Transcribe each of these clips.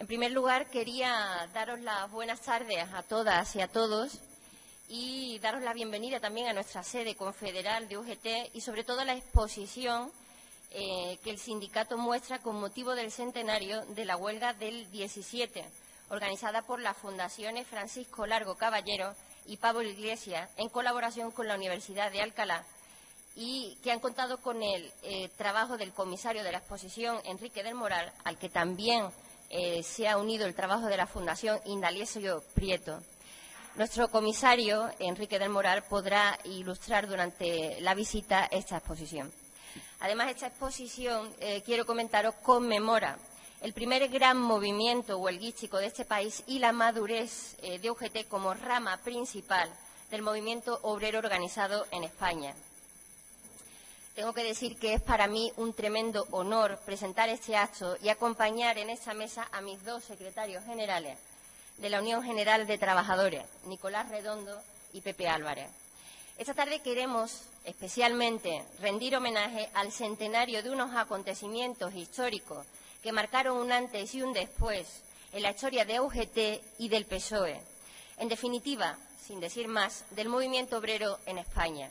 En primer lugar, quería daros las buenas tardes a todas y a todos y daros la bienvenida también a nuestra sede confederal de UGT y, sobre todo, a la exposición que el sindicato muestra con motivo del centenario de la huelga del 17, organizada por las fundaciones Francisco Largo Caballero y Pablo Iglesias, en colaboración con la Universidad de Alcalá, y que han contado con el trabajo del comisario de la exposición, Enrique del Moral, al que también se ha unido el trabajo de la Fundación Indalecio Prieto. Nuestro comisario, Enrique del Moral, podrá ilustrar durante la visita esta exposición. Además, esta exposición, quiero comentaros, conmemora el primer gran movimiento huelguístico de este país y la madurez de UGT como rama principal del movimiento obrero organizado en España. Tengo que decir que es para mí un tremendo honor presentar este acto y acompañar en esta mesa a mis dos secretarios generales de la Unión General de Trabajadores, Nicolás Redondo y Pepe Álvarez. Esta tarde queremos especialmente rendir homenaje al centenario de unos acontecimientos históricos que marcaron un antes y un después en la historia de UGT y del PSOE. En definitiva, sin decir más, del movimiento obrero en España.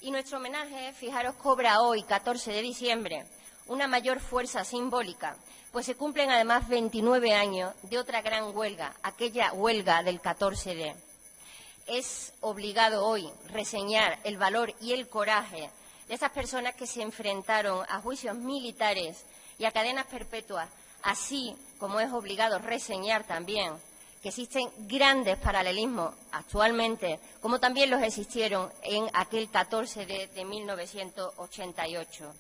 Y nuestro homenaje, fijaros, cobra hoy, 14 de diciembre, una mayor fuerza simbólica, pues se cumplen además 29 años de otra gran huelga, aquella huelga del 14D. Es obligado hoy reseñar el valor y el coraje de esas personas que se enfrentaron a juicios militares y a cadenas perpetuas, así como es obligado reseñar también que existen grandes paralelismos actualmente, como también los existieron en aquel 14D de 1988.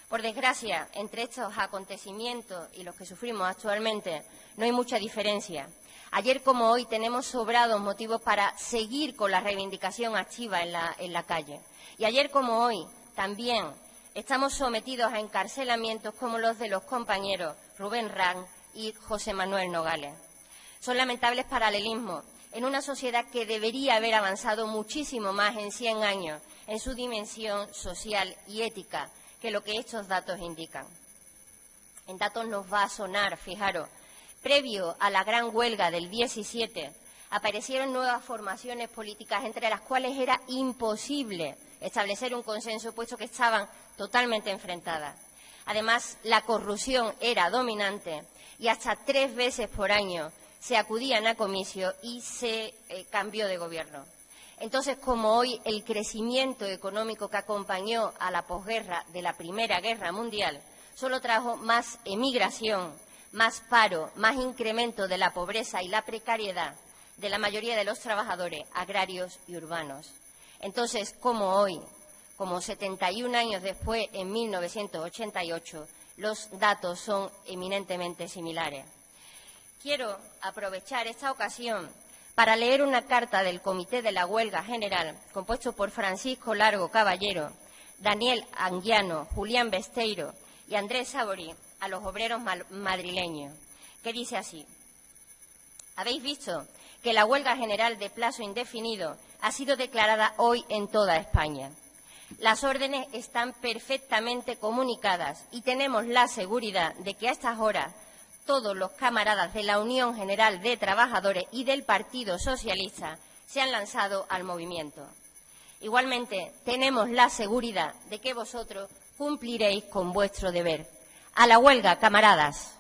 Por desgracia, entre estos acontecimientos y los que sufrimos actualmente, no hay mucha diferencia. Ayer como hoy tenemos sobrados motivos para seguir con la reivindicación activa en la calle. Y ayer como hoy también estamos sometidos a encarcelamientos como los de los compañeros Rubén Rang y José Manuel Nogales. Son lamentables paralelismos en una sociedad que debería haber avanzado muchísimo más en 100 años en su dimensión social y ética que lo que estos datos indican. En datos nos va a sonar, fijaros, previo a la gran huelga del 17, aparecieron nuevas formaciones políticas entre las cuales era imposible establecer un consenso, puesto que estaban totalmente enfrentadas. Además, la corrupción era dominante y hasta 3 veces por año se acudían a comicios y se cambió de gobierno. Entonces, como hoy el crecimiento económico que acompañó a la posguerra de la Primera Guerra Mundial solo trajo más emigración, más paro, más incremento de la pobreza y la precariedad de la mayoría de los trabajadores agrarios y urbanos. Entonces, como hoy, como 71 años después, en 1988, los datos son eminentemente similares. Quiero aprovechar esta ocasión para leer una carta del Comité de la Huelga General, compuesto por Francisco Largo Caballero, Daniel Anguiano, Julián Besteiro y Andrés Saborí, a los obreros madrileños, que dice así: habéis visto que la huelga general de plazo indefinido ha sido declarada hoy en toda España. Las órdenes están perfectamente comunicadas y tenemos la seguridad de que a estas horas todos los camaradas de la Unión General de Trabajadores y del Partido Socialista se han lanzado al movimiento. Igualmente, tenemos la seguridad de que vosotros cumpliréis con vuestro deber. A la huelga, camaradas.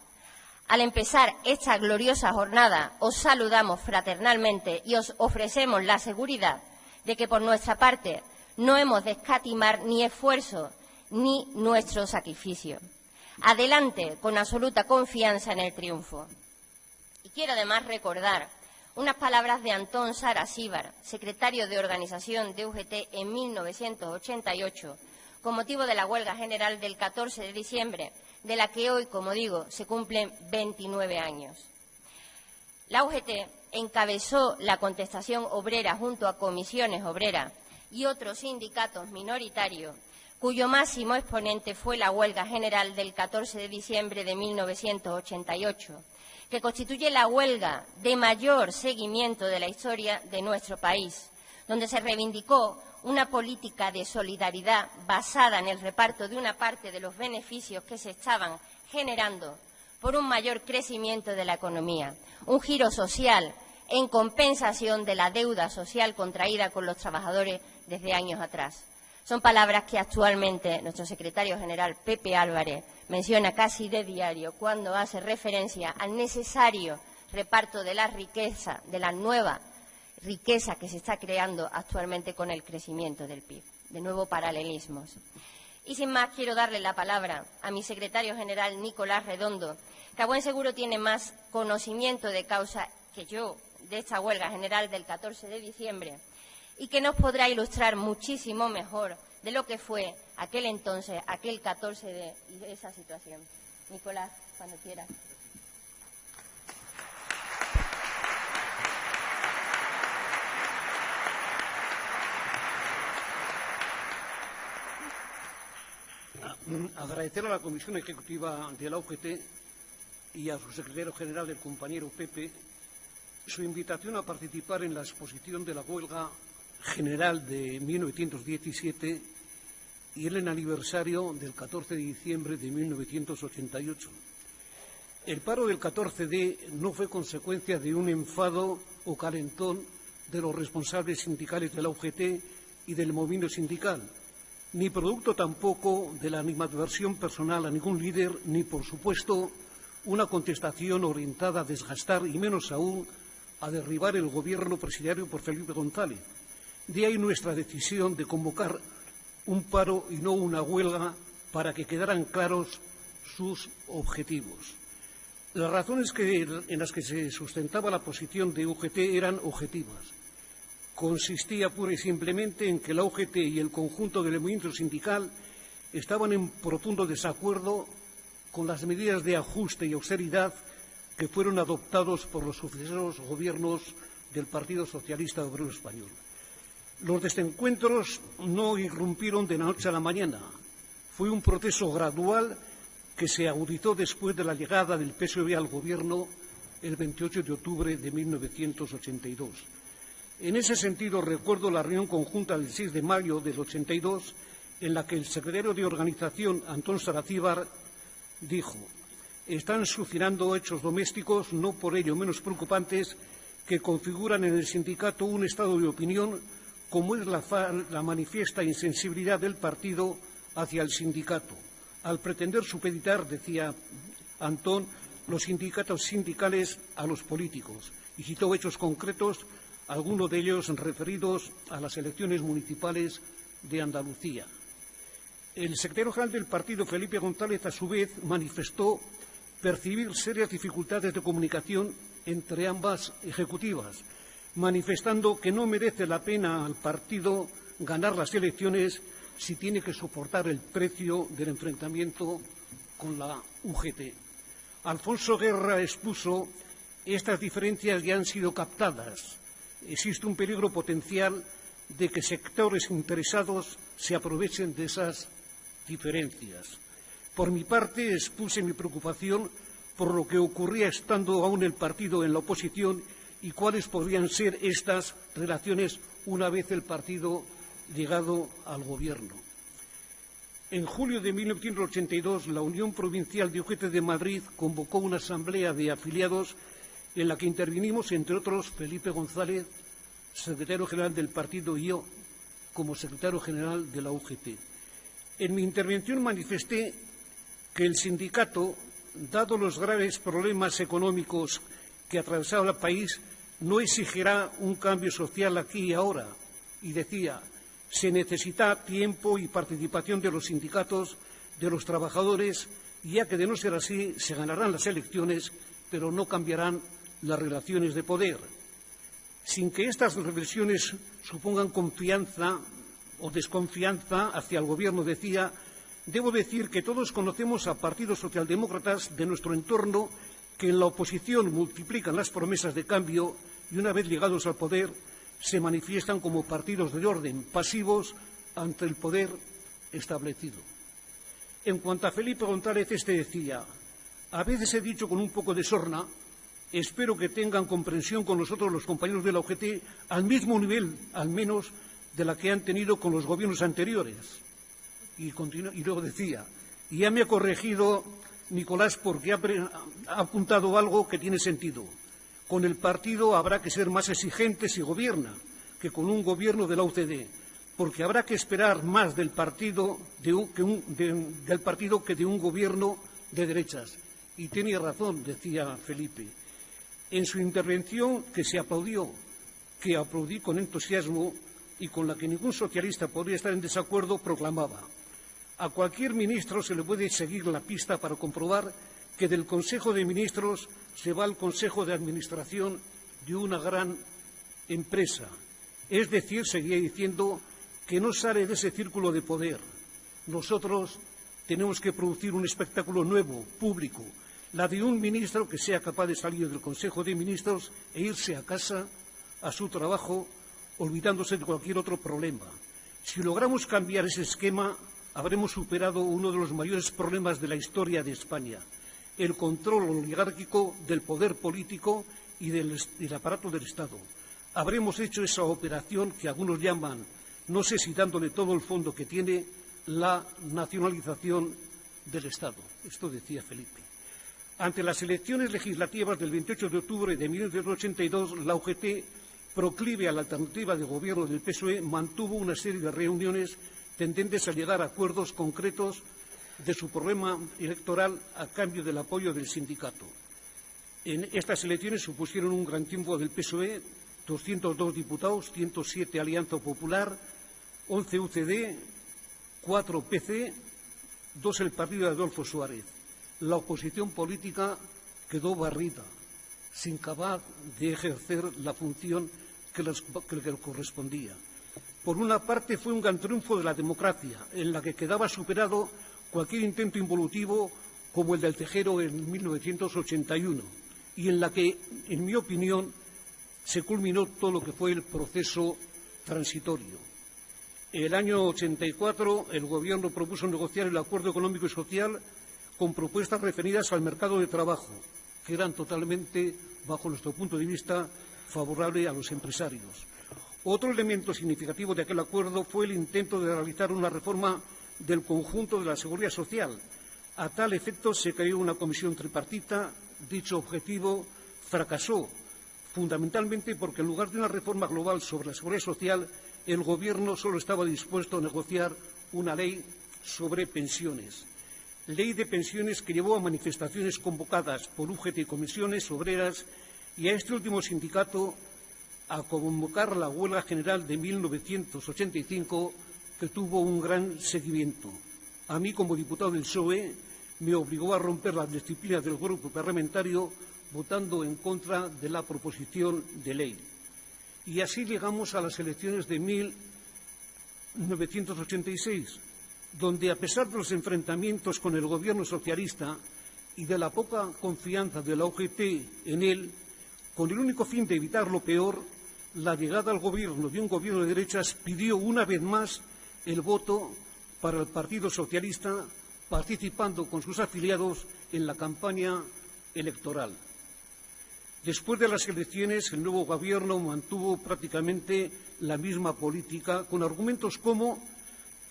Al empezar esta gloriosa jornada, os saludamos fraternalmente y os ofrecemos la seguridad de que por nuestra parte no hemos de escatimar ni esfuerzo ni nuestro sacrificio. Adelante con absoluta confianza en el triunfo. Y quiero además recordar unas palabras de Antón Sarasíbar, secretario de organización de UGT en 1988, con motivo de la huelga general del 14 de diciembre, de la que hoy, como digo, se cumplen 29 años. La UGT encabezó la contestación obrera junto a comisiones obreras y otros sindicatos minoritarios, cuyo máximo exponente fue la huelga general del 14 de diciembre de 1988, que constituye la huelga de mayor seguimiento de la historia de nuestro país, donde se reivindicó una política de solidaridad basada en el reparto de una parte de los beneficios que se estaban generando por un mayor crecimiento de la economía, un giro social en compensación de la deuda social contraída con los trabajadores desde años atrás. Son palabras que actualmente nuestro secretario general, Pepe Álvarez, menciona casi de diario cuando hace referencia al necesario reparto de la riqueza, de la nueva riqueza que se está creando actualmente con el crecimiento del PIB. De nuevo, paralelismos. Y sin más, quiero darle la palabra a mi secretario general, Nicolás Redondo, que a buen seguro tiene más conocimiento de causa que yo de esta huelga general del 14 de diciembre y que nos podrá ilustrar muchísimo mejor de lo que fue aquel entonces, aquel 14 de esa situación. Nicolás, cuando quieras. Agradecer a la Comisión Ejecutiva de la UGT y a su secretario general, el compañero Pepe, su invitación a participar en la exposición de la huelga general de 1917 y el aniversario del 14 de diciembre de 1988. El paro del 14D no fue consecuencia de un enfado o calentón de los responsables sindicales de la UGT y del movimiento sindical, ni producto tampoco de la animadversión personal a ningún líder, ni, por supuesto, una contestación orientada a desgastar y, menos aún, a derribar el gobierno presidido por Felipe González. De ahí nuestra decisión de convocar un paro y no una huelga para que quedaran claros sus objetivos. Las razones en las que se sustentaba la posición de UGT eran objetivas. Consistía pura y simplemente en que la UGT y el conjunto del movimiento sindical estaban en profundo desacuerdo con las medidas de ajuste y austeridad que fueron adoptados por los sucesivos gobiernos del Partido Socialista Obrero Español. Los desencuentros no irrumpieron de la noche a la mañana. Fue un proceso gradual que se agudizó después de la llegada del PSOE al Gobierno el 28 de octubre de 1982. En ese sentido, recuerdo la reunión conjunta del 6 de mayo del 82, en la que el secretario de Organización, Antón Saracíbar, dijo: «Están sucediendo hechos domésticos, no por ello menos preocupantes, que configuran en el sindicato un estado de opinión, como es la manifiesta insensibilidad del partido hacia el sindicato, al pretender supeditar, decía Antón, los sindicatos sindicales a los políticos», y citó hechos concretos, algunos de ellos referidos a las elecciones municipales de Andalucía. El secretario general del partido, Felipe González, a su vez manifestó percibir serias dificultades de comunicación entre ambas ejecutivas, manifestando que no merece la pena al partido ganar las elecciones si tiene que soportar el precio del enfrentamiento con la UGT. Alfonso Guerra expuso: «Estas diferencias ya han sido captadas. Existe un peligro potencial de que sectores interesados se aprovechen de esas diferencias». Por mi parte, expuse mi preocupación por lo que ocurría estando aún el partido en la oposición y cuáles podrían ser estas relaciones una vez el partido llegado al Gobierno. En julio de 1982, la Unión Provincial de UGT de Madrid convocó una asamblea de afiliados en la que intervinimos, entre otros, Felipe González, secretario general del partido, y yo, como secretario general de la UGT. En mi intervención manifesté que el sindicato, dado los graves problemas económicos que atravesaba el país, no exigirá un cambio social aquí y ahora. Y decía: se necesita tiempo y participación de los sindicatos, de los trabajadores, ya que de no ser así se ganarán las elecciones, pero no cambiarán las relaciones de poder. Sin que estas reflexiones supongan confianza o desconfianza hacia el Gobierno, decía, debo decir que todos conocemos a partidos socialdemócratas de nuestro entorno que en la oposición multiplican las promesas de cambio y, una vez llegados al poder, se manifiestan como partidos de orden, pasivos ante el poder establecido. En cuanto a Felipe González, este decía: a veces he dicho con un poco de sorna, espero que tengan comprensión con nosotros los compañeros de la UGT al mismo nivel, al menos, de la que han tenido con los gobiernos anteriores. Y luego decía: y ya me ha corregido Nicolás, porque ha apuntado algo que tiene sentido. Con el partido habrá que ser más exigentes si gobierna que con un gobierno de la UCD, porque habrá que esperar más del partido que de un gobierno de derechas. Y tenía razón, decía Felipe. En su intervención, que se aplaudió, que aplaudí con entusiasmo y con la que ningún socialista podría estar en desacuerdo, proclamaba: a cualquier ministro se le puede seguir la pista para comprobar que del Consejo de Ministros se va al Consejo de Administración de una gran empresa. Es decir, seguía diciendo, que no sale de ese círculo de poder. Nosotros tenemos que producir un espectáculo nuevo, público, la de un ministro que sea capaz de salir del Consejo de Ministros e irse a casa, a su trabajo, olvidándose de cualquier otro problema. Si logramos cambiar ese esquema, habremos superado uno de los mayores problemas de la historia de España, el control oligárquico del poder político y del aparato del Estado. Habremos hecho esa operación que algunos llaman, no sé si dándole todo el fondo que tiene, la nacionalización del Estado. Esto decía Felipe. Ante las elecciones legislativas del 28 de octubre de 1982, la UGT, proclive a la alternativa de gobierno del PSOE, mantuvo una serie de reuniones tendentes a llegar a acuerdos concretos de su programa electoral a cambio del apoyo del sindicato. En estas elecciones supusieron un gran triunfo del PSOE, 202 diputados, 107 Alianza Popular, 11 UCD, 4 PC, 2 el partido de Adolfo Suárez. La oposición política quedó barrida, sin capaz de ejercer la función que le correspondía. Por una parte, fue un gran triunfo de la democracia, en la que quedaba superado cualquier intento involutivo como el del Tejero en 1981, y en la que, en mi opinión, se culminó todo lo que fue el proceso transitorio. En el año 84, el Gobierno propuso negociar el acuerdo económico y social con propuestas referidas al mercado de trabajo, que eran totalmente, bajo nuestro punto de vista, favorables a los empresarios. Otro elemento significativo de aquel acuerdo fue el intento de realizar una reforma del conjunto de la seguridad social. A tal efecto se creó una comisión tripartita. Dicho objetivo fracasó, fundamentalmente porque en lugar de una reforma global sobre la seguridad social, el Gobierno solo estaba dispuesto a negociar una ley sobre pensiones. Ley de pensiones que llevó a manifestaciones convocadas por UGT y comisiones obreras y a este último sindicato a convocar la huelga general de 1985, que tuvo un gran seguimiento. A mí, como diputado del PSOE, me obligó a romper las disciplinas del grupo parlamentario votando en contra de la proposición de ley. Y así llegamos a las elecciones de 1986, donde, a pesar de los enfrentamientos con el Gobierno socialista y de la poca confianza de la UGT en él, con el único fin de evitar lo peor, la llegada al Gobierno de un Gobierno de derechas pidió una vez más el voto para el Partido Socialista, participando con sus afiliados en la campaña electoral. Después de las elecciones, el nuevo Gobierno mantuvo prácticamente la misma política, con argumentos como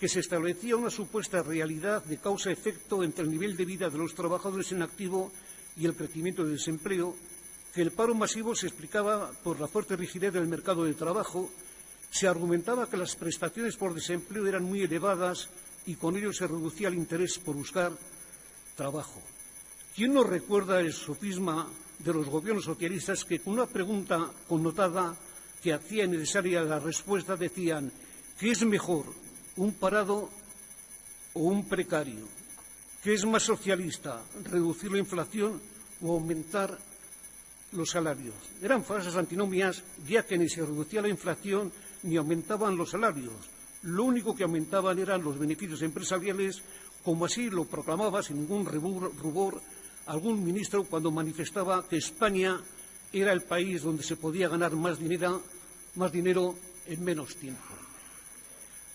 que se establecía una supuesta realidad de causa-efecto entre el nivel de vida de los trabajadores en activo y el crecimiento del desempleo, que el paro masivo se explicaba por la fuerte rigidez del mercado de trabajo, se argumentaba que las prestaciones por desempleo eran muy elevadas y con ello se reducía el interés por buscar trabajo. ¿Quién no recuerda el sofisma de los gobiernos socialistas que, con una pregunta connotada que hacía necesaria la respuesta, decían: ¿qué es mejor, un parado o un precario? ¿Qué es más socialista, reducir la inflación o aumentar los salarios? Eran falsas antinomias, ya que ni se reducía la inflación ni aumentaban los salarios. Lo único que aumentaban eran los beneficios empresariales, como así lo proclamaba sin ningún rubor algún ministro cuando manifestaba que España era el país donde se podía ganar más dinero en menos tiempo.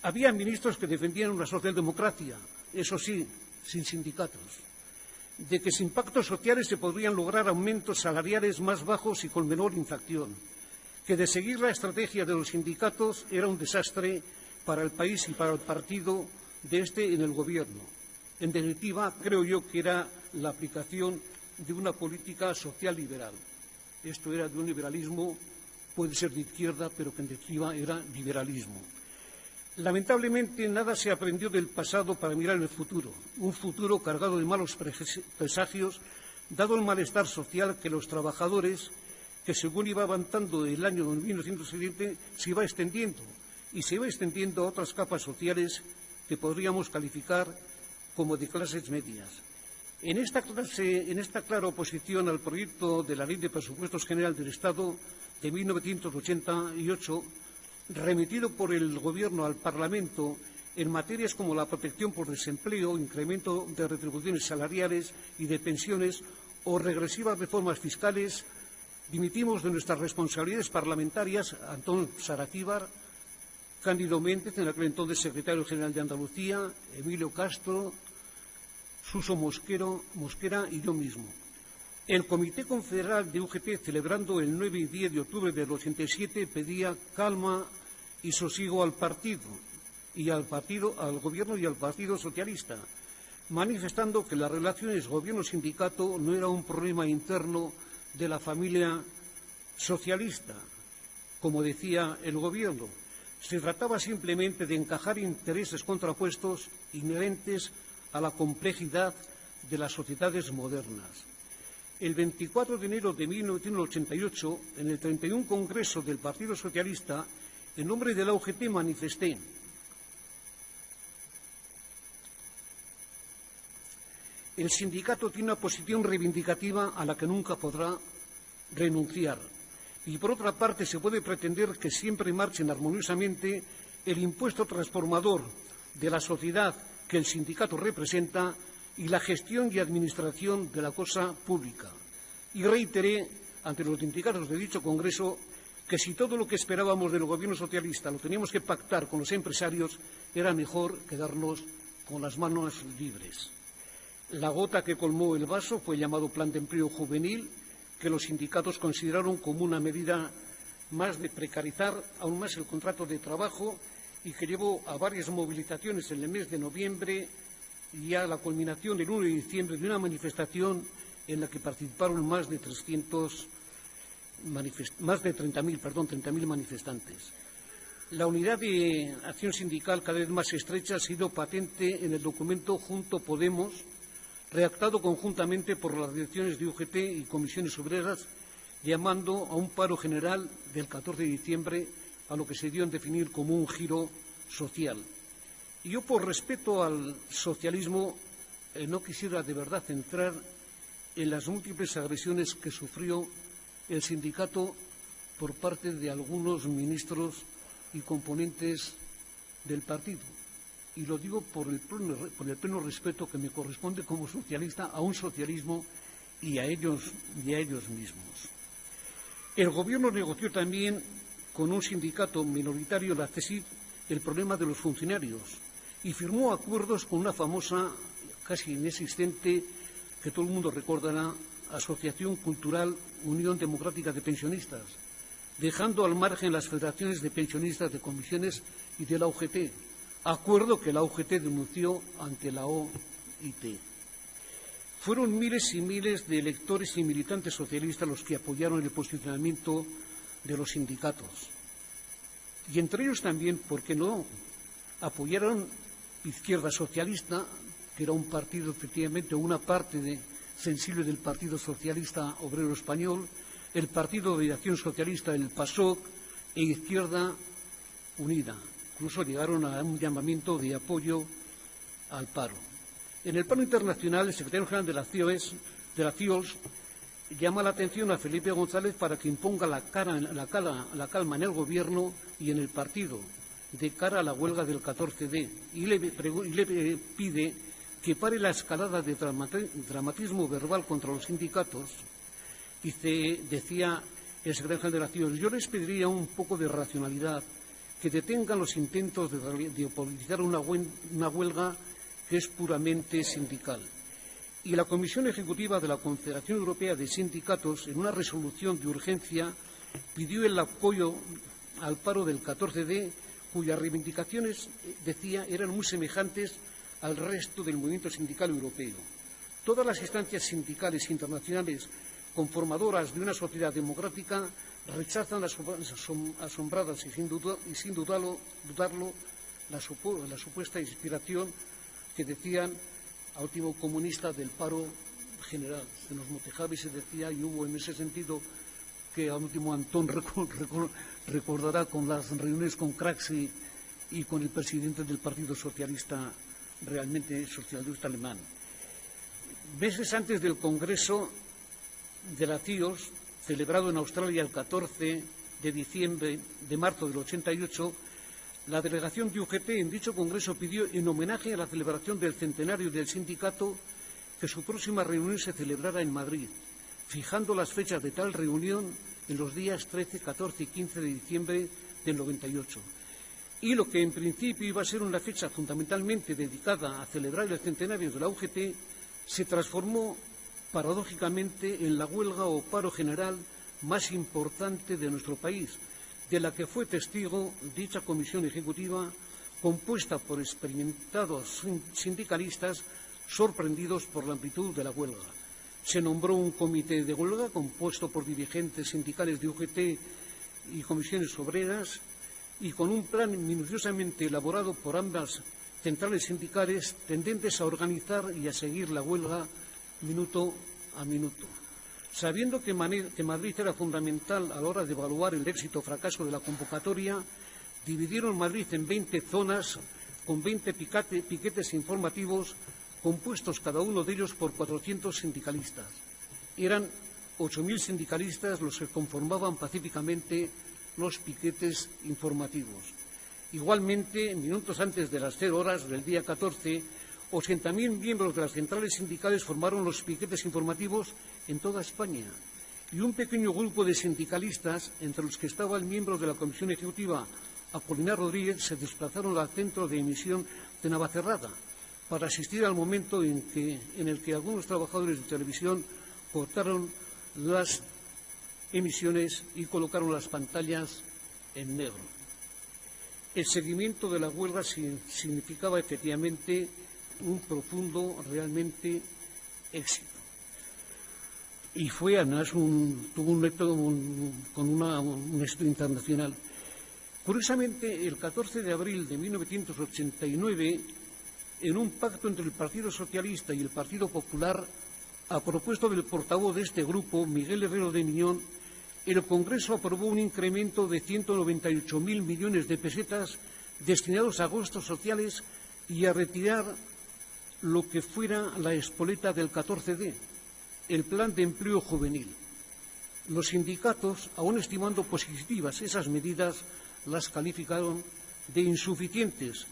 Había ministros que defendían una socialdemocracia, eso sí, sin sindicatos, de que sin pactos sociales se podrían lograr aumentos salariales más bajos y con menor inflación, que de seguir la estrategia de los sindicatos era un desastre para el país y para el partido de este en el Gobierno. En definitiva, creo yo que era la aplicación de una política social liberal. Esto era de un liberalismo, puede ser de izquierda, pero que en definitiva era liberalismo. Lamentablemente, nada se aprendió del pasado para mirar el futuro, un futuro cargado de malos presagios, dado el malestar social que los trabajadores, que según iba avanzando el año 1970, se iba extendiendo, y se iba extendiendo a otras capas sociales que podríamos calificar como de clases medias. En esta clara oposición al proyecto de la Ley de Presupuestos General del Estado de 1988, remitido por el Gobierno al Parlamento en materias como la protección por desempleo, incremento de retribuciones salariales y de pensiones o regresivas reformas fiscales, dimitimos de nuestras responsabilidades parlamentarias Antón Saraquíbar, Cándido Méndez, en aquel entonces secretario general de Andalucía, Emilio Castro, Suso Mosquera y yo mismo. El Comité Confederal de UGT, celebrando el 9 y 10 de octubre del 87, pedía calma y sosiego al partido, al Gobierno y al Partido Socialista, manifestando que las relaciones Gobierno-sindicato no era un problema interno de la familia socialista, como decía el Gobierno. Se trataba simplemente de encajar intereses contrapuestos inherentes a la complejidad de las sociedades modernas. El 24 de enero de 1988, en el 31 Congreso del Partido Socialista, en nombre de la UGT manifesté: el sindicato tiene una posición reivindicativa a la que nunca podrá renunciar. Y, por otra parte, se puede pretender que siempre marchen armoniosamente el impuesto transformador de la sociedad que el sindicato representa y la gestión y administración de la cosa pública. Y reiteré ante los sindicatos de dicho Congreso que si todo lo que esperábamos del Gobierno socialista lo teníamos que pactar con los empresarios, era mejor quedarnos con las manos libres. La gota que colmó el vaso fue el llamado Plan de Empleo Juvenil, que los sindicatos consideraron como una medida más de precarizar aún más el contrato de trabajo y que llevó a varias movilizaciones en el mes de noviembre y a la culminación el 1 de diciembre de una manifestación en la que participaron más de 30.000 manifestantes. La unidad de acción sindical cada vez más estrecha ha sido patente en el documento Junto Podemos, redactado conjuntamente por las direcciones de UGT y comisiones obreras, llamando a un paro general del 14 de diciembre, a lo que se dio en definir como un giro social. Y yo, por respeto al socialismo, no quisiera de verdad entrar en las múltiples agresiones que sufrió el sindicato por parte de algunos ministros y componentes del partido. Y lo digo por el pleno respeto que me corresponde como socialista a un socialismo y a ellos mismos. El Gobierno negoció también con un sindicato minoritario, la CESIF, el problema de los funcionarios y firmó acuerdos con una famosa, casi inexistente, que todo el mundo recordará, Asociación Cultural Unión Democrática de Pensionistas, dejando al margen las federaciones de pensionistas de comisiones y de la UGT, acuerdo que la UGT denunció ante la OIT. Fueron miles y miles de electores y militantes socialistas los que apoyaron el posicionamiento de los sindicatos. Y entre ellos también, ¿por qué no?, apoyaron Izquierda Socialista, que era un partido, efectivamente, una parte sensible del Partido Socialista Obrero Español, el Partido de Acción Socialista, el PASOK, e Izquierda Unida. Incluso llegaron a un llamamiento de apoyo al paro. En el plano internacional, el secretario general de la CIOLS llama la atención a Felipe González para que imponga la calma en el Gobierno y en el partido de cara a la huelga del 14D y le pide que pare la escalada de dramatismo verbal contra los sindicatos. Decía el secretario general de la CIOLS: yo les pediría un poco de racionalidad, que detengan los intentos de politizar una huelga que es puramente sindical. Y la Comisión Ejecutiva de la Confederación Europea de Sindicatos, en una resolución de urgencia, pidió el apoyo al paro del 14D, cuyas reivindicaciones, decía, eran muy semejantes al resto del movimiento sindical europeo. Todas las instancias sindicales internacionales conformadoras de una sociedad democrática rechazan asombradas y sin dudarlo la supuesta inspiración que decían a último comunista del paro general. Se nos motejaba y se decía, y hubo en ese sentido que a último Antón recordará con las reuniones con Craxi y con el presidente del Partido Socialista, realmente socialista alemán. Meses antes del Congreso de la CIOS, celebrado en Australia el 14 de marzo del 88, la delegación de UGT en dicho Congreso pidió, en homenaje a la celebración del centenario del sindicato, que su próxima reunión se celebrara en Madrid, fijando las fechas de tal reunión en los días 13, 14 y 15 de diciembre del 98. Y lo que en principio iba a ser una fecha fundamentalmente dedicada a celebrar el centenario de la UGT se transformó paradójicamente en la huelga o paro general más importante de nuestro país, de la que fue testigo dicha comisión ejecutiva compuesta por experimentados sindicalistas sorprendidos por la amplitud de la huelga. Se nombró un comité de huelga compuesto por dirigentes sindicales de UGT y comisiones obreras y con un plan minuciosamente elaborado por ambas centrales sindicales tendentes a organizar y a seguir la huelga minuto a minuto. Sabiendo que Madrid era fundamental a la hora de evaluar el éxito o fracaso de la convocatoria, dividieron Madrid en 20 zonas con 20 piquetes informativos compuestos cada uno de ellos por 400 sindicalistas. Eran 8.000 sindicalistas los que conformaban pacíficamente los piquetes informativos. Igualmente, minutos antes de las 0 horas del día 14, 80.000 miembros de las centrales sindicales formaron los piquetes informativos en toda España y un pequeño grupo de sindicalistas, entre los que estaba el miembro de la Comisión Ejecutiva, Apolinar Rodríguez, se desplazaron al centro de emisión de Navacerrada para asistir al momento en el que algunos trabajadores de televisión cortaron las emisiones y colocaron las pantallas en negro. El seguimiento de la huelga significaba efectivamente un profundo, realmente, éxito. Y fue, además, tuvo un método con un éxito internacional. Curiosamente, el 14 de abril de 1989, en un pacto entre el Partido Socialista y el Partido Popular, a propuesta del portavoz de este grupo, Miguel Herrero de Miñón, el Congreso aprobó un incremento de 198.000 millones de pesetas destinados a gastos sociales y a retirar lo que fuera la espoleta del 14D, el Plan de Empleo Juvenil. Los sindicatos, aun estimando positivas esas medidas, las calificaron de insuficientes,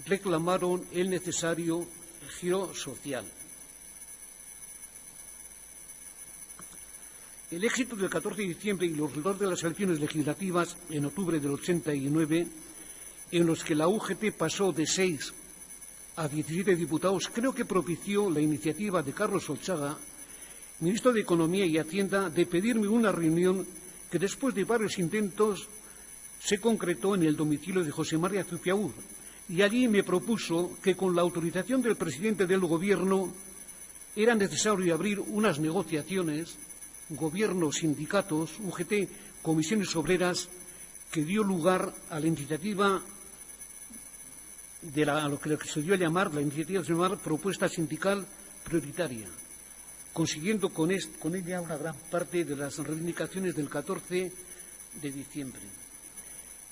reclamaron el necesario giro social. El éxito del 14 de diciembre y los resultados de las elecciones legislativas en octubre del 89, en los que la UGT pasó de 6 a 17 diputados, creo que propició la iniciativa de Carlos Olchaga, ministro de Economía y Hacienda, de pedirme una reunión que después de varios intentos se concretó en el domicilio de José María Zupiaur, y allí me propuso que con la autorización del presidente del Gobierno era necesario abrir unas negociaciones, Gobierno, sindicatos, UGT, comisiones obreras, que dio lugar a la iniciativa a lo que se dio a llamar la iniciativa de llamar propuesta sindical prioritaria, consiguiendo con ella una gran parte de las reivindicaciones del 14 de diciembre.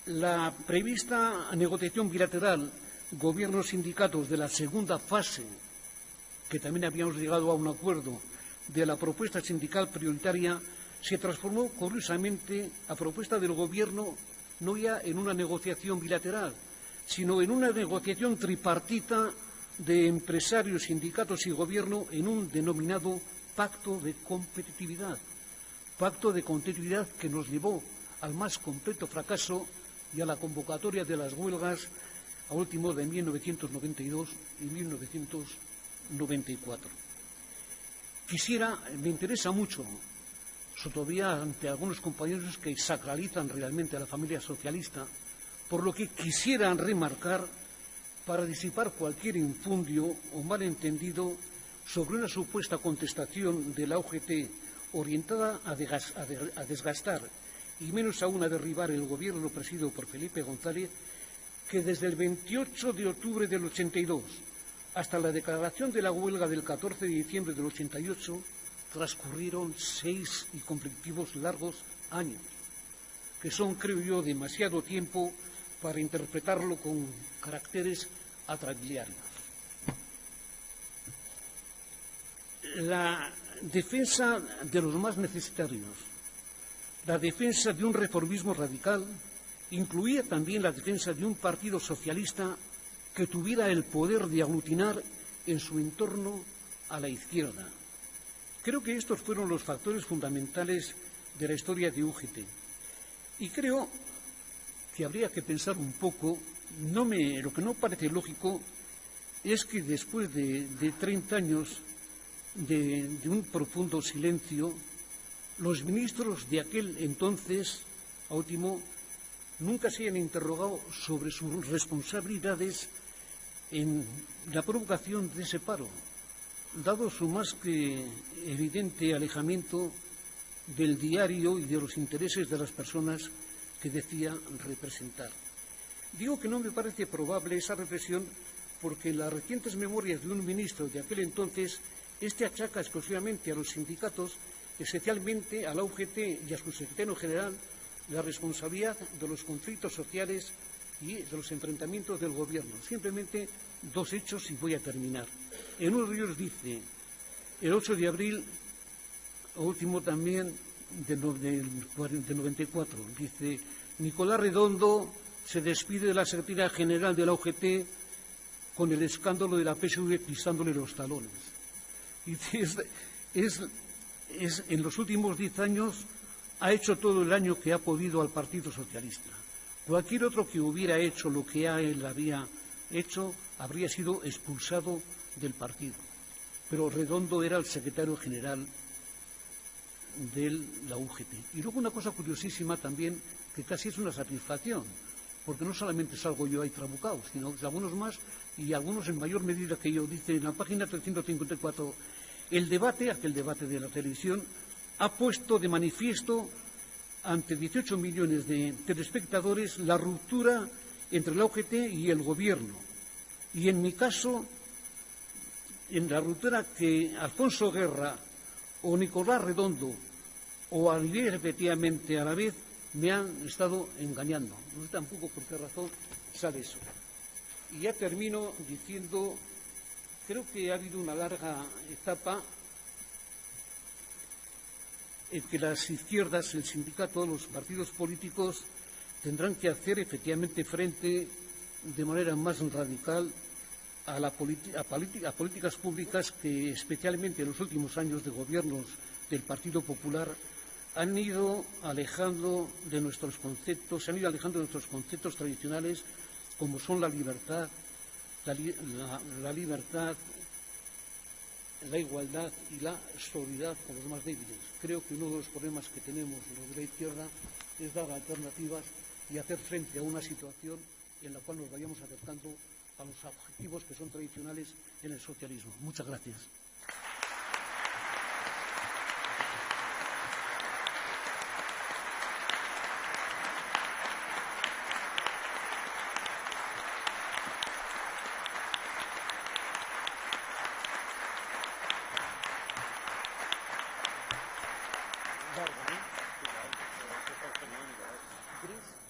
La prevista negociación bilateral Gobierno-sindicatos de la segunda fase, que también habíamos llegado a un acuerdo de la propuesta sindical prioritaria, se transformó curiosamente a propuesta del Gobierno no ya en una negociación bilateral, sino en una negociación tripartita de empresarios, sindicatos y Gobierno en un denominado pacto de competitividad que nos llevó al más completo fracaso y a la convocatoria de las huelgas a último de 1992 y 1994. Me interesa mucho, todavía ante algunos compañeros que sacralizan realmente a la familia socialista, por lo que quisiera remarcar, para disipar cualquier infundio o malentendido, sobre una supuesta contestación de la UGT orientada a desgastar y menos aún a derribar el gobierno presidido por Felipe González, que desde el 28 de octubre del 82 hasta la declaración de la huelga del 14 de diciembre del 88 transcurrieron 6 y conflictivos largos años, que son, creo yo, demasiado tiempo para interpretarlo con caracteres atrabiliarios. La defensa de los más necesitados, la defensa de un reformismo radical, incluía también la defensa de un partido socialista que tuviera el poder de aglutinar en su entorno a la izquierda. Creo que estos fueron los factores fundamentales de la historia de UGT. Y creo que habría que pensar un poco, lo que no parece lógico es que después de 30 años de un profundo silencio, los ministros de aquel entonces, a último, nunca se hayan interrogado sobre sus responsabilidades en la provocación de ese paro, dado su más que evidente alejamiento del diario y de los intereses de las personas que decía representar. Digo que no me parece probable esa reflexión porque en las recientes memorias de un ministro de aquel entonces, achaca exclusivamente a los sindicatos, especialmente a la UGT y a su secretario general, la responsabilidad de los conflictos sociales y de los enfrentamientos del Gobierno. Simplemente 2 hechos y voy a terminar. En uno de ellos dice, el 8 de abril, último también del 94, dice, Nicolás Redondo se despide de la Secretaría General de la UGT con el escándalo de la PSV pisándole los talones. Y en los últimos 10 años ha hecho todo el daño que ha podido al Partido Socialista. Cualquier otro que hubiera hecho lo que él había hecho habría sido expulsado del partido. Pero Redondo era el secretario general de la UGT. Y luego una cosa curiosísima también, que casi es una satisfacción, porque no solamente salgo yo ahí trabucado, sino que algunos más y algunos en mayor medida que yo. Dice en la página 354, aquel debate de la televisión, ha puesto de manifiesto ante 18 millones de telespectadores la ruptura entre la UGT y el Gobierno. Y en mi caso, en la ruptura que Alfonso Guerra o Nicolás Redondo o Olivier efectivamente a la vez me han estado engañando. No sé tampoco por qué razón sale eso. Y ya termino diciendo, creo que ha habido una larga etapa en que las izquierdas, el sindicato, los partidos políticos tendrán que hacer efectivamente frente de manera más radical a políticas públicas que, especialmente en los últimos años de gobiernos del Partido Popular, han ido alejando de nuestros conceptos, tradicionales, como son la libertad, la igualdad y la solidaridad con los más débiles. Creo que uno de los problemas que tenemos los de la izquierda es dar alternativas y hacer frente a una situación en la cual nos vayamos acercando a los objetivos que son tradicionales en el socialismo. Muchas gracias.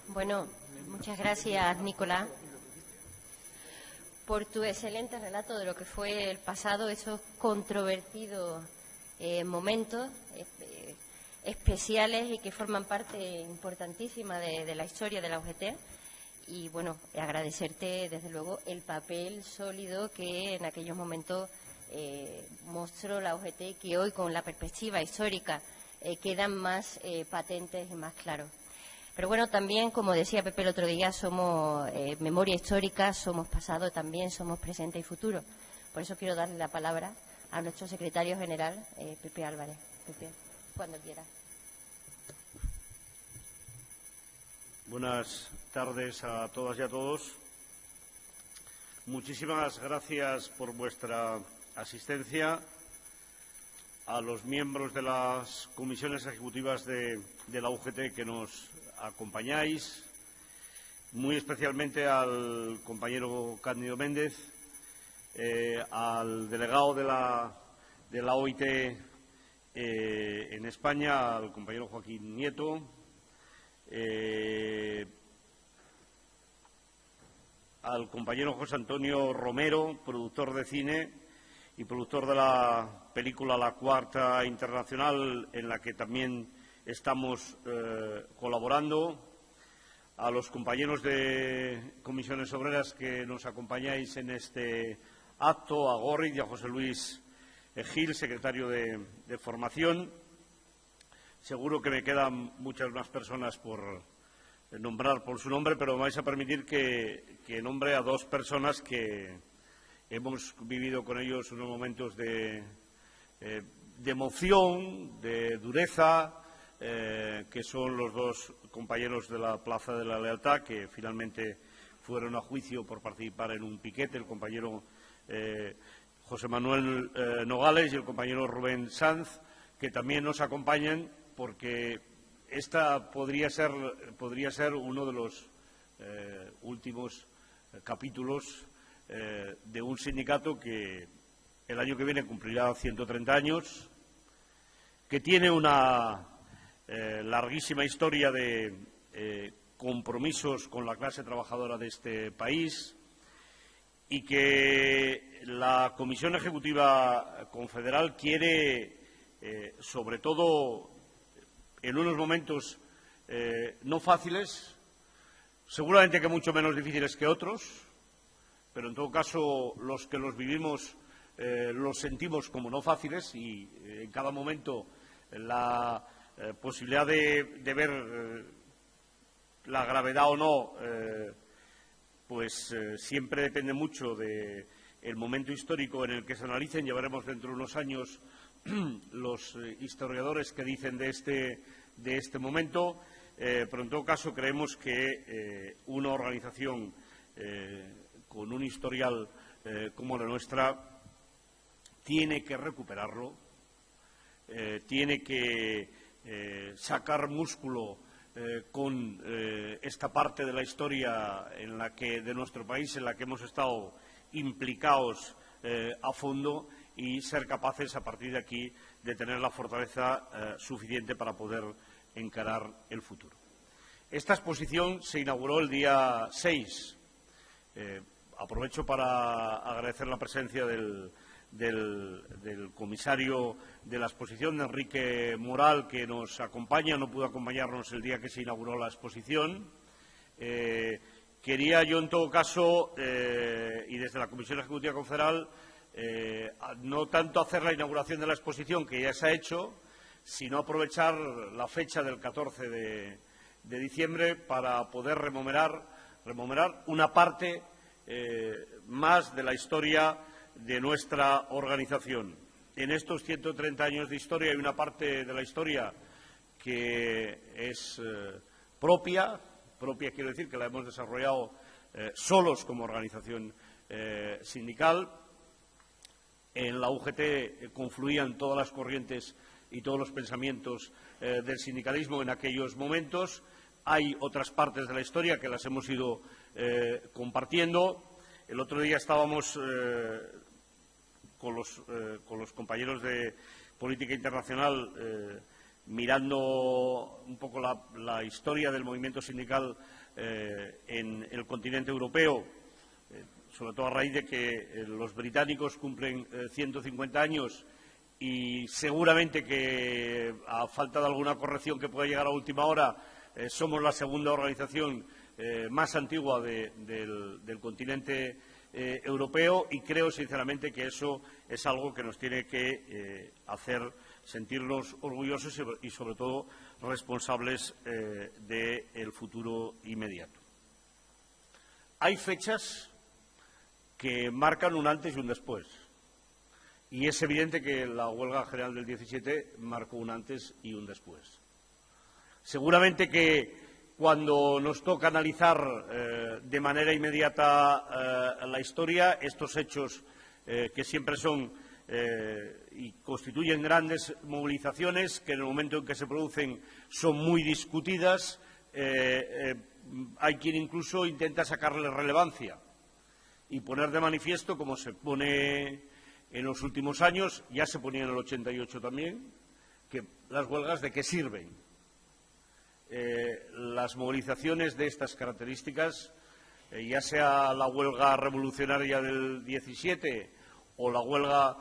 Bueno, muchas gracias, Nicolás, por tu excelente relato de lo que fue el pasado, esos controvertidos momentos especiales y que forman parte importantísima de la historia de la UGT. Y, bueno, agradecerte, desde luego, el papel sólido que en aquellos momentos mostró la UGT, que hoy, con la perspectiva histórica, quedan más patentes y más claros. Pero bueno, también, como decía Pepe el otro día, somos memoria histórica, somos pasado también, somos presente y futuro. Por eso quiero darle la palabra a nuestro secretario general, Pepe Álvarez. Pepe, cuando quiera. Buenas tardes a todas y a todos. Muchísimas gracias por vuestra asistencia, a los miembros de las comisiones ejecutivas de la UGT que nos acompañáis, muy especialmente al compañero Cándido Méndez, al delegado de la OIT en España, al compañero Joaquín Nieto, al compañero José Antonio Romero, productor de cine y productor de la película La Cuarta Internacional, en la que también estamos colaborando, a los compañeros de Comisiones Obreras que nos acompañáis en este acto, a Gorri y a José Luis Gil, secretario de Formación. Seguro que me quedan muchas más personas por nombrar por su nombre, pero me vais a permitir que nombre a dos personas que hemos vivido con ellos unos momentos de emoción, de dureza, que son los dos compañeros de la Plaza de la Lealtad, que finalmente fueron a juicio por participar en un piquete, el compañero José Manuel Nogales y el compañero Rubén Sanz, que también nos acompañan, porque esta podría ser uno de los últimos capítulos de un sindicato que el año que viene cumplirá 130 años, que tiene una larguísima historia de compromisos con la clase trabajadora de este país y que la Comisión Ejecutiva Confederal quiere, sobre todo en unos momentos no fáciles, seguramente que mucho menos difíciles que otros, pero en todo caso los que los vivimos los sentimos como no fáciles y en cada momento la posibilidad de ver la gravedad o no, siempre depende mucho del momento histórico en el que se analicen. Ya veremos dentro de unos años los historiadores que dicen de este momento, pero en todo caso creemos que una organización con un historial como la nuestra tiene que recuperarlo, tiene que sacar músculo con esta parte de la historia de nuestro país en la que hemos estado implicados a fondo y ser capaces a partir de aquí de tener la fortaleza suficiente para poder encarar el futuro. Esta exposición se inauguró el día 6. Aprovecho para agradecer la presencia del comisario de la exposición, de Enrique Moral, que nos acompaña. No pudo acompañarnos el día que se inauguró la exposición. Quería yo, en todo caso, y desde la Comisión Ejecutiva Confederal, no tanto hacer la inauguración de la exposición, que ya se ha hecho, sino aprovechar la fecha del 14 de diciembre para poder rememorar una parte más de la historia de nuestra organización. En estos 130 años de historia hay una parte de la historia que es propia quiero decir que la hemos desarrollado solos como organización sindical. En la UGT confluían todas las corrientes y todos los pensamientos del sindicalismo en aquellos momentos. Hay otras partes de la historia que las hemos ido compartiendo. El otro día estábamos con los compañeros de Política Internacional mirando un poco la historia del movimiento sindical en el continente europeo, sobre todo a raíz de que los británicos cumplen 150 años y seguramente que, a falta de alguna corrección que pueda llegar a última hora, somos la segunda organización más antigua del continente europeo, y creo sinceramente que eso es algo que nos tiene que hacer sentirnos orgullosos y sobre todo responsables del futuro inmediato. Hay fechas que marcan un antes y un después, y es evidente que la huelga general del 17 marcó un antes y un después. Seguramente que cuando nos toca analizar de manera inmediata la historia, estos hechos que siempre son y constituyen grandes movilizaciones que en el momento en que se producen son muy discutidas. Hay quien incluso intenta sacarle relevancia y poner de manifiesto, como se pone en los últimos años, ya se ponía en el 88 también, que las huelgas de qué sirven. Las movilizaciones de estas características, ya sea la huelga revolucionaria del 17 o la huelga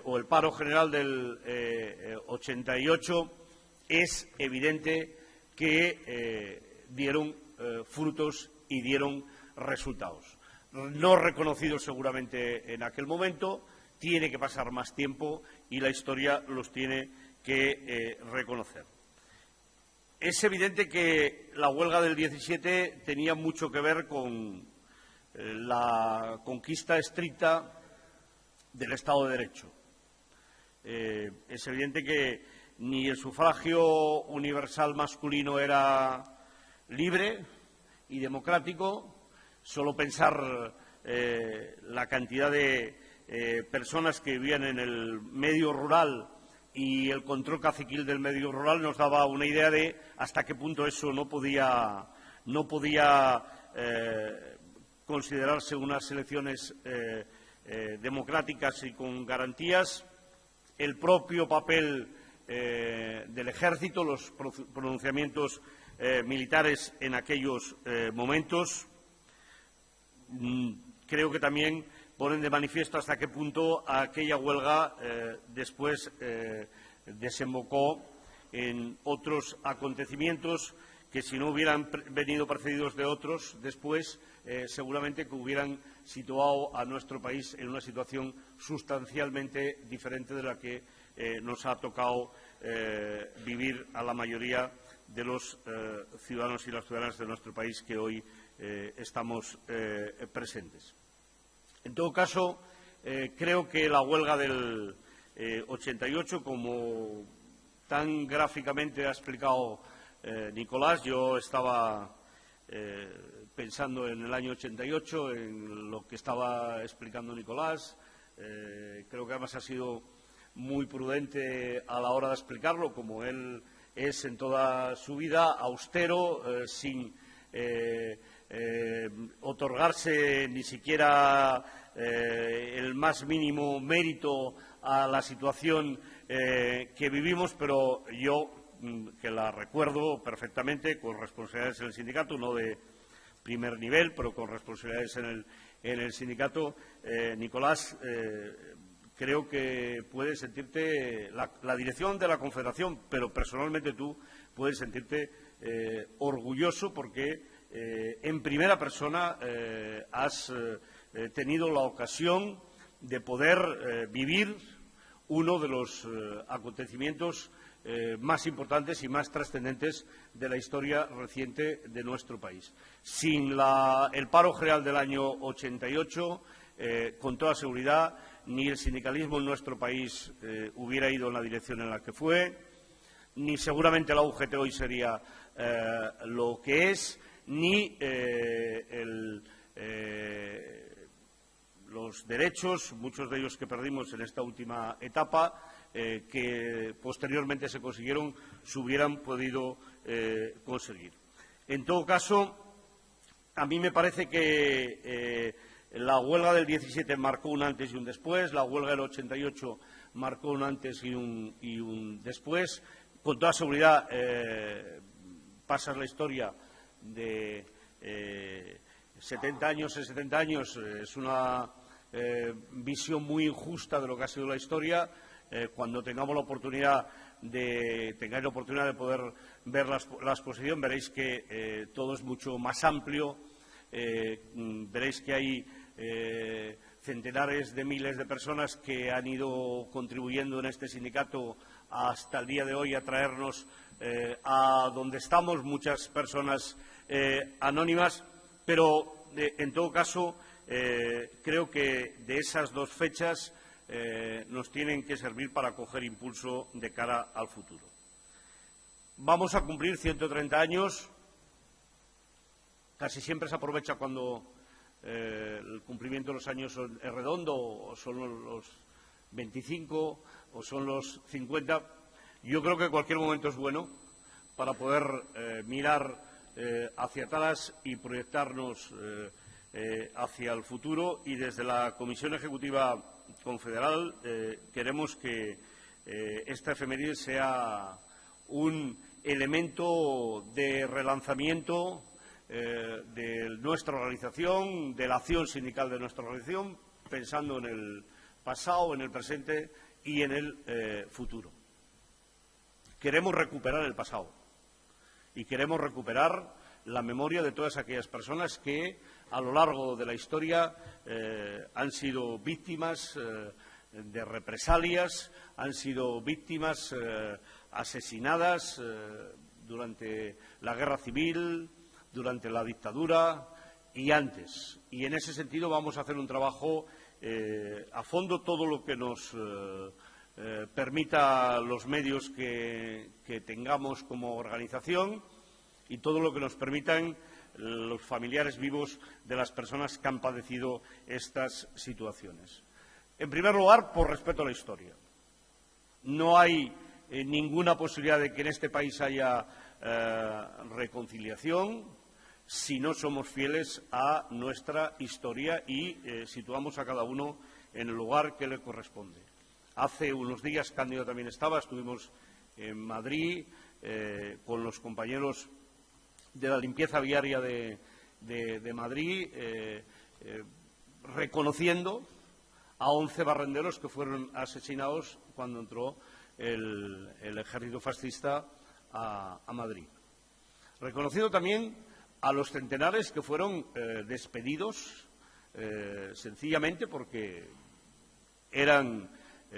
o el paro general del 88, es evidente que dieron frutos y dieron resultados. No reconocidos seguramente en aquel momento, tiene que pasar más tiempo y la historia los tiene que reconocer. Es evidente que la huelga del 17 tenía mucho que ver con la conquista estricta del Estado de Derecho. Es evidente que ni el sufragio universal masculino era libre y democrático. Solo pensar la cantidad de personas que vivían en el medio rural y el control caciquil del medio rural nos daba una idea de hasta qué punto eso no podía considerarse unas elecciones democráticas y con garantías. El propio papel del Ejército, los pronunciamientos militares en aquellos momentos, creo que también ponen de manifiesto hasta qué punto aquella huelga después desembocó en otros acontecimientos que, si no hubieran venido precedidos de otros después, seguramente que hubieran situado a nuestro país en una situación sustancialmente diferente de la que nos ha tocado vivir a la mayoría de los ciudadanos y las ciudadanas de nuestro país que hoy estamos presentes. En todo caso, creo que la huelga del 88, como tan gráficamente ha explicado Nicolás, yo estaba pensando en el año 88, en lo que estaba explicando Nicolás. Creo que además ha sido muy prudente a la hora de explicarlo, como él es en toda su vida, austero, sin otorgarse ni siquiera el más mínimo mérito a la situación que vivimos, pero yo, que la recuerdo perfectamente, con responsabilidades en el sindicato, no de primer nivel, pero con responsabilidades en el sindicato, Nicolás, creo que puedes sentirte, la dirección de la Confederación, pero personalmente tú puedes sentirte orgulloso porque en primera persona has tenido la ocasión de poder vivir uno de los acontecimientos más importantes y más trascendentes de la historia reciente de nuestro país. Sin el paro general del año 88, con toda seguridad, ni el sindicalismo en nuestro país hubiera ido en la dirección en la que fue, ni seguramente la UGT hoy sería lo que es, ni los derechos, muchos de ellos que perdimos en esta última etapa, que posteriormente se consiguieron, se hubieran podido conseguir. En todo caso, a mí me parece que la huelga del 17 marcó un antes y un después, la huelga del 88 marcó un antes y un después. Con toda seguridad, pasas la historia de 70 años en 70 años, es una visión muy injusta de lo que ha sido la historia. Cuando tengamos la oportunidad tengáis la oportunidad de poder ver la exposición, veréis que todo es mucho más amplio, veréis que hay centenares de miles de personas que han ido contribuyendo en este sindicato hasta el día de hoy a traernos a donde estamos, muchas personas anónimas, pero en todo caso creo que de esas dos fechas nos tienen que servir para coger impulso de cara al futuro. Vamos a cumplir 130 años. Casi siempre se aprovecha cuando el cumplimiento de los años es redondo o son 25 o son los 50. Yo creo que cualquier momento es bueno para poder mirar hacia atrás y proyectarnos hacia el futuro, y desde la Comisión Ejecutiva Confederal queremos que esta efeméride sea un elemento de relanzamiento de nuestra organización, de la acción sindical de nuestra organización, pensando en el pasado, en el presente y en el futuro. Queremos recuperar el pasado y queremos recuperar la memoria de todas aquellas personas que a lo largo de la historia han sido víctimas de represalias, han sido víctimas asesinadas durante la guerra civil, durante la dictadura y antes. Y en ese sentido vamos a hacer un trabajo a fondo, todo lo que nos permita los medios que tengamos como organización y todo lo que nos permitan los familiares vivos de las personas que han padecido estas situaciones. En primer lugar, por respeto a la historia. No hay ninguna posibilidad de que en este país haya reconciliación si no somos fieles a nuestra historia y situamos a cada uno en el lugar que le corresponde. Hace unos días, Cándido también estuvimos en Madrid con los compañeros de la limpieza viaria de Madrid, reconociendo a 11 barrenderos que fueron asesinados cuando entró el ejército fascista a Madrid. Reconociendo también a los centenares que fueron despedidos sencillamente porque eran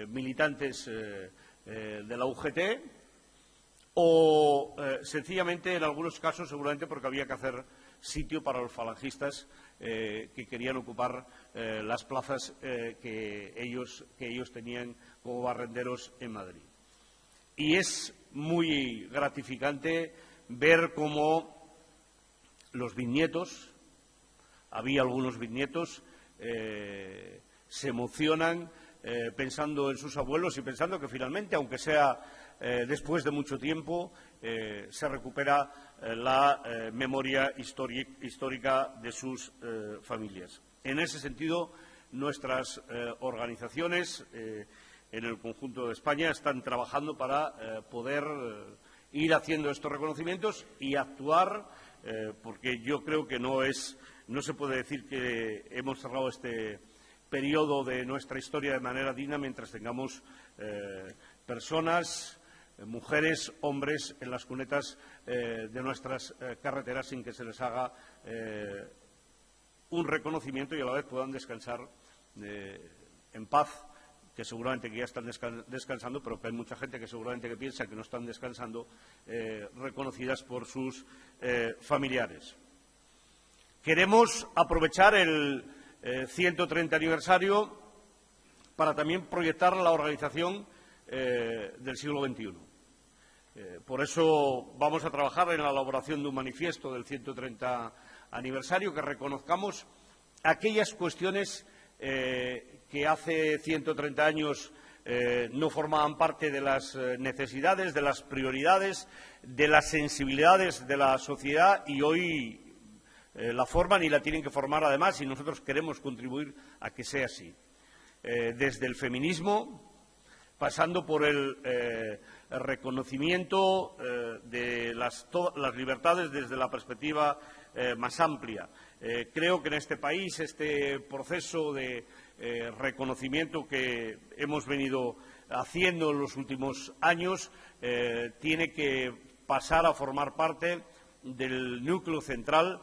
militantes de la UGT o sencillamente, en algunos casos, seguramente porque había que hacer sitio para los falangistas que querían ocupar las plazas que ellos tenían como barrenderos en Madrid. Y es muy gratificante ver cómo los bisnietos, había algunos bisnietos, se emocionan pensando en sus abuelos y pensando que finalmente, aunque sea después de mucho tiempo, se recupera la memoria histórica de sus familias. En ese sentido, nuestras organizaciones en el conjunto de España están trabajando para poder ir haciendo estos reconocimientos y actuar, porque yo creo que no se puede decir que hemos cerrado este periodo de nuestra historia de manera digna mientras tengamos personas, mujeres, hombres en las cunetas de nuestras carreteras sin que se les haga un reconocimiento y a la vez puedan descansar en paz, que seguramente que ya están descansando, pero que hay mucha gente que seguramente que piensa que no están descansando, reconocidas por sus familiares. Queremos aprovechar el 130 aniversario para también proyectar la organización del siglo XXI. Por eso vamos a trabajar en la elaboración de un manifiesto del 130 aniversario que reconozcamos aquellas cuestiones que hace 130 años no formaban parte de las necesidades, de las prioridades, de las sensibilidades de la sociedad y hoy la forman y la tienen que formar además y nosotros queremos contribuir a que sea así. Desde el feminismo, pasando por el reconocimiento de las libertades desde la perspectiva más amplia. Creo que en este país este proceso de reconocimiento que hemos venido haciendo en los últimos años tiene que pasar a formar parte del núcleo central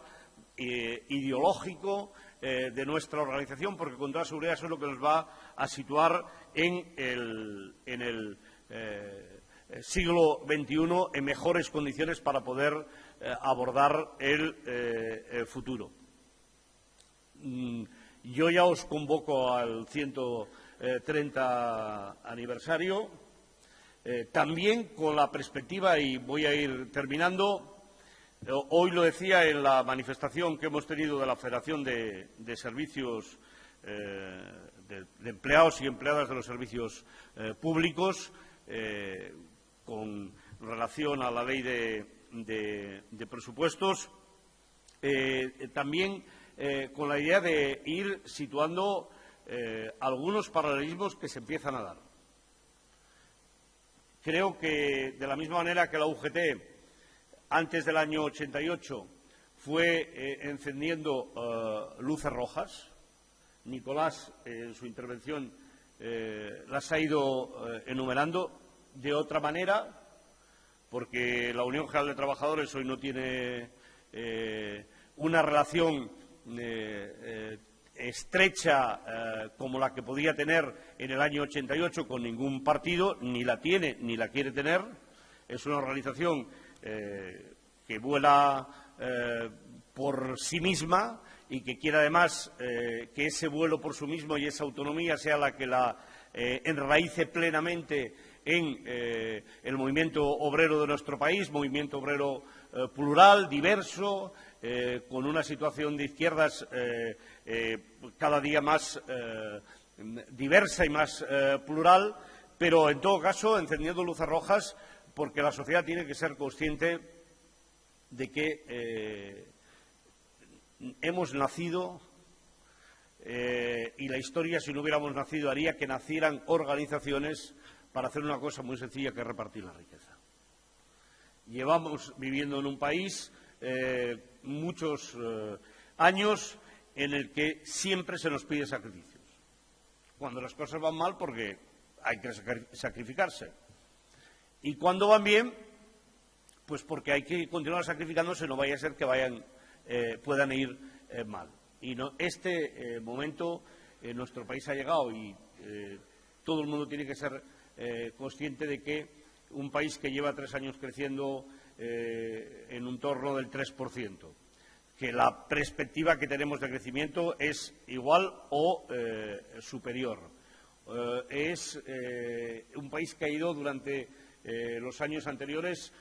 ideológico de nuestra organización, porque con toda seguridad eso es lo que nos va a situar en el siglo XXI en mejores condiciones para poder abordar el futuro. Yo ya os convoco al 130 aniversario, también con la perspectiva, y voy a ir terminando. Hoy lo decía en la manifestación que hemos tenido de la Federación de Servicios de de empleados y empleadas de los servicios públicos, con relación a la ley de presupuestos, también con la idea de ir situando algunos paralelismos que se empiezan a dar. Creo que, de la misma manera que la UGT, antes del año 88, fue encendiendo luces rojas, Nicolás, en su intervención, las ha ido enumerando de otra manera, porque la Unión General de Trabajadores hoy no tiene una relación estrecha como la que podía tener en el año 88 con ningún partido, ni la tiene ni la quiere tener. Es una organización que vuela por sí misma y que quiere además que ese vuelo por sí mismo y esa autonomía sea la que la enraíce plenamente en el movimiento obrero de nuestro país, movimiento obrero plural, diverso, con una situación de izquierdas cada día más diversa y más plural, pero en todo caso encendiendo luces rojas, porque la sociedad tiene que ser consciente de que hemos nacido y la historia, si no hubiéramos nacido, haría que nacieran organizaciones para hacer una cosa muy sencilla, que es repartir la riqueza. Llevamos viviendo en un país muchos años en el que siempre se nos pide sacrificios. Cuando las cosas van mal, porque hay que sacrificarse. Y cuando van bien, pues porque hay que continuar sacrificándose, no vaya a ser que puedan ir mal. Y este momento en nuestro país ha llegado y todo el mundo tiene que ser consciente de que un país que lleva 3 años creciendo en un torno del 3%, que la perspectiva que tenemos de crecimiento es igual o superior. Es un país que ha ido durante los años anteriores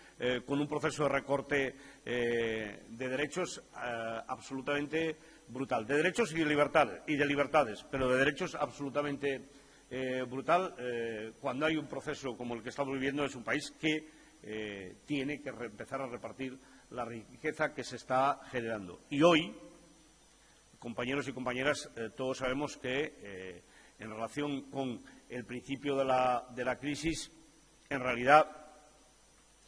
con un proceso de recorte de derechos absolutamente brutal, de derechos y de libertades, pero de derechos absolutamente brutal. Cuando hay un proceso como el que estamos viviendo, es un país que tiene que empezar a repartir la riqueza que se está generando. Y hoy, compañeros y compañeras, todos sabemos que en relación con el principio de la crisis, en realidad,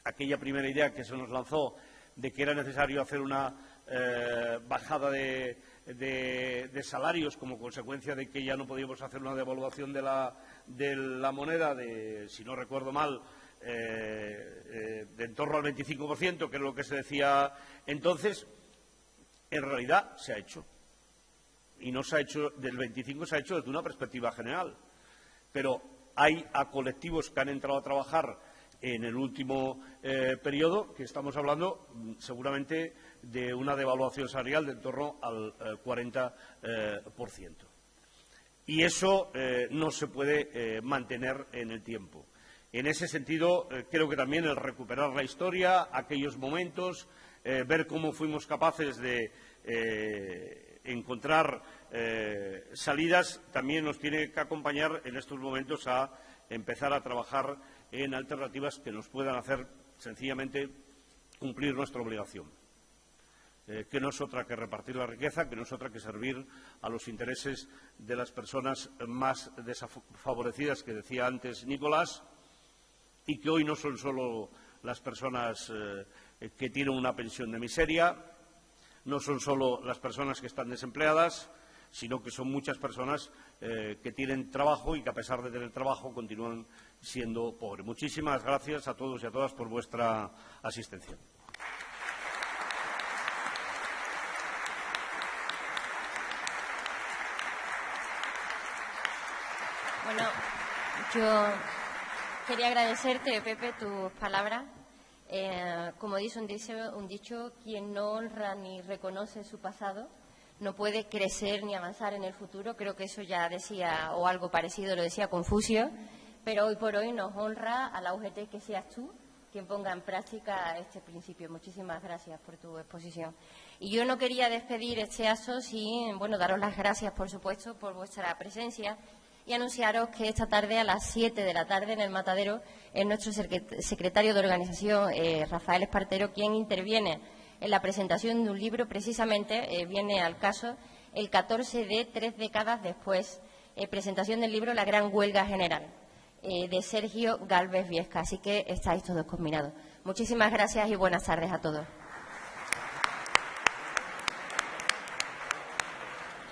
aquella primera idea que se nos lanzó de que era necesario hacer una bajada de salarios como consecuencia de que ya no podíamos hacer una devaluación de la moneda si no recuerdo mal, de en torno al 25%, que es lo que se decía entonces, en realidad se ha hecho. Y no se ha hecho del 25%, se ha hecho desde una perspectiva general. Pero hay a colectivos que han entrado a trabajar en el último periodo, que estamos hablando seguramente de una devaluación salarial de en torno al 40%. Y eso no se puede mantener en el tiempo. En ese sentido, creo que también el recuperar la historia, aquellos momentos, ver cómo fuimos capaces de encontrar salidas, también nos tiene que acompañar en estos momentos a empezar a trabajar en alternativas que nos puedan hacer sencillamente cumplir nuestra obligación, que no es otra que repartir la riqueza, que no es otra que servir a los intereses de las personas más desfavorecidas, que decía antes Nicolás, y que hoy no son solo las personas que tienen una pensión de miseria, no son solo las personas que están desempleadas, sino que son muchas personas que tienen trabajo y que, a pesar de tener trabajo, continúan siendo pobres. Muchísimas gracias a todos y a todas por vuestra asistencia. Bueno, yo quería agradecerte, Pepe, tus palabras. Como dice un dicho, quien no honra ni reconoce su pasado no puede crecer ni avanzar en el futuro. Creo que eso ya decía, o algo parecido lo decía Confucio, pero hoy por hoy nos honra a la UGT que seas tú quien ponga en práctica este principio. Muchísimas gracias por tu exposición. Y yo no quería despedir este acto sin, daros las gracias, por supuesto, por vuestra presencia y anunciaros que esta tarde, a las 7 de la tarde, en el Matadero, es nuestro secretario de organización, Rafael Espartero, quien interviene en la presentación de un libro. Precisamente viene al caso el 14 de 3 décadas después, presentación del libro La Gran Huelga General, de Sergio Gálvez Viesca. Así que estáis todos combinados. Muchísimas gracias y buenas tardes a todos.